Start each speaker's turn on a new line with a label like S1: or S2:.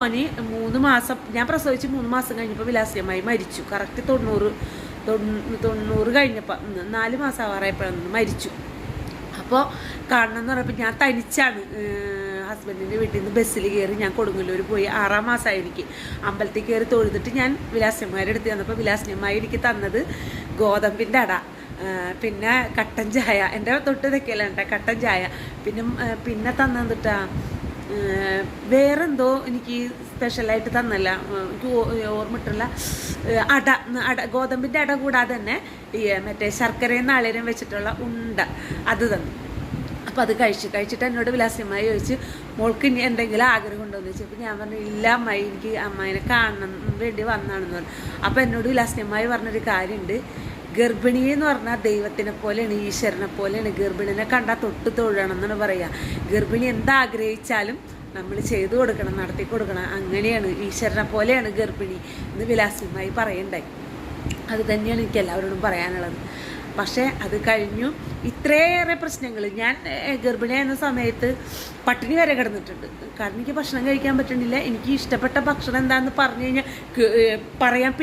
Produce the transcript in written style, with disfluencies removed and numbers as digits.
S1: മോന് 3 മാസം ഞാൻ പ്രസവിച്ച് 3 മാസം കഴിഞ്ഞപ്പോൾ വിലാസിയമായി മരിച്ചു. കറക്റ്റ് 90 കഴിഞ്ഞപ്പോൾ 4 മാസം ആവാറായപ്പോഴാണ് മരിച്ചു. അപ്പോൾ കാണണം എന്ന് പറഞ്ഞപ്പോൾ ഞാൻ തനിച്ചാണ് ഹസ്ബൻഡിൻ്റെ വീട്ടിൽ നിന്ന് ബസ്സിൽ കയറി ഞാൻ കൊടുങ്ങല്ലൂർ പോയി. 6-ാം മാസമായി എനിക്ക്. അമ്പലത്തിൽ കയറി തൊഴുതിട്ട് ഞാൻ വിലാസിയമ്മയുടെ അടുത്ത് തന്നപ്പോൾ വിലാസിയമ്മ എനിക്ക് തന്നത് ഗോതമ്പിൻ്റെ അട, പിന്നെ കട്ടൻ ചായ. എൻ്റെ തൊട്ട് ഇതൊക്കെയല്ല കേട്ടോ കട്ടൻ ചായ. പിന്നെ തന്നിട്ടാ വേറെന്തോ എനിക്ക് സ്പെഷ്യലായിട്ട് തന്നല്ല, എനിക്ക് ഓർമ്മയിട്ടില്ല. ഗോതമ്പിൻ്റെ അട കൂടാതെ തന്നെ മറ്റേ ശർക്കരയും നാളികേരം വെച്ചിട്ടുള്ള ഉണ്ട അത് തന്നു. അപ്പോൾ അത് കഴിച്ചിട്ട് എന്നോട് വിലാസിയമ്മായി ചോദിച്ചു, മോൾക്ക് ഇനി എന്തെങ്കിലും ആഗ്രഹം ഉണ്ടോ എന്ന് ചോദിച്ചപ്പോൾ ഞാൻ പറഞ്ഞു, ഇല്ല അമ്മായി, എനിക്ക് അമ്മായിനെ കാണണം വേണ്ടി വന്നാണെന്ന് പറഞ്ഞു. അപ്പോൾ എന്നോട് വിലാസിയമ്മായി പറഞ്ഞൊരു കാര്യമുണ്ട്, ഗർഭിണി എന്ന് പറഞ്ഞാൽ ദൈവത്തിനെ പോലെയാണ്, ഈശ്വരനെ പോലെയാണ്. ഗർഭിണിനെ കണ്ടാൽ തൊട്ട് തൊഴണം എന്നാണ് പറയുക. ഗർഭിണി എന്താഗ്രഹിച്ചാലും നമ്മൾ ചെയ്തു കൊടുക്കണം, നടത്തി കൊടുക്കണം. അങ്ങനെയാണ്, ഈശ്വരനെ പോലെയാണ് ഗർഭിണി എന്ന് വിലാസിയമ്മായി പറയണ്ടായി. അത് തന്നെയാണ് എനിക്ക് എല്ലാവരോടും പറയാനുള്ളത്. പക്ഷേ അത് കഴിഞ്ഞു ഇത്രയേറെ പ്രശ്നങ്ങൾ. ഞാൻ ഗർഭിണിയായിരുന്ന സമയത്ത് പട്ടിണി വരെ കിടന്നിട്ടുണ്ട്. കാരണം എനിക്ക് ഭക്ഷണം കഴിക്കാൻ പറ്റുന്നില്ല. എനിക്ക് ഇഷ്ടപ്പെട്ട ഭക്ഷണം എന്താണെന്ന് പറഞ്ഞു കഴിഞ്ഞാൽ പറയാൻ